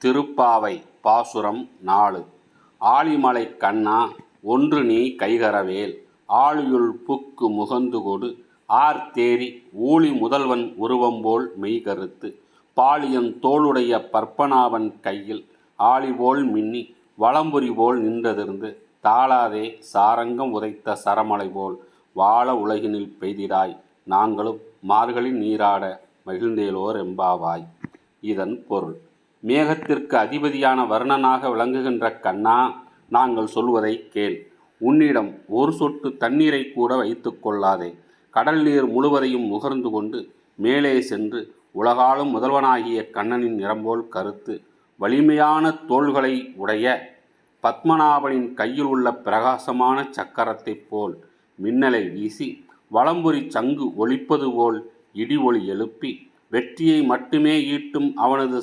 திருப்பாவை பாசுரம் 4. ஆழிமலை கண்ணா ஒன்று நீ கைகரவேல் ஆழியுள் புக்கு முகந்துகொடு ஆர்த்தேரி ஊழி முதல்வன் உருவம்போல் மெய்கருத்து பாலியன் தோளுடைய பற்பனாவன் கையில் ஆழிபோல் மின்னி வலம்புரி போல் நின்றதிர்ந்து தாளாதே சாரங்கம் உதைத்த சரமலை போல் வாழ உலகினில் பெய்திடாய் நாங்களும் மார்கழி நீராட மகிழ்ந்தேலோர் எம்பாவாய். இதன் பொருள்: மேகத்திற்கு அதிபதியான வர்ணனாக விளங்குகின்ற கண்ணா, நாங்கள் சொல்வதை கேள். உன்னிடம் ஒரு சொட்டு தண்ணீரை கூட வைத்து கொள்ளாதே. கடல் நீர் முழுவதையும் முகர்ந்து கொண்டு மேலே சென்று உலகாளும் முதல்வனாகிய கண்ணனின் நிறம்போல் கருத்து வலிமையான தோள்களை உடைய பத்மநாபனின் கையில் உள்ள பிரகாசமான சக்கரத்தைப் போல் மின்னலை வீசி வலம்புரி சங்கு ஒலிப்பது போல் இடி ஒலி எழுப்பி வெற்றியை மட்டுமே ஈட்டும் அவனது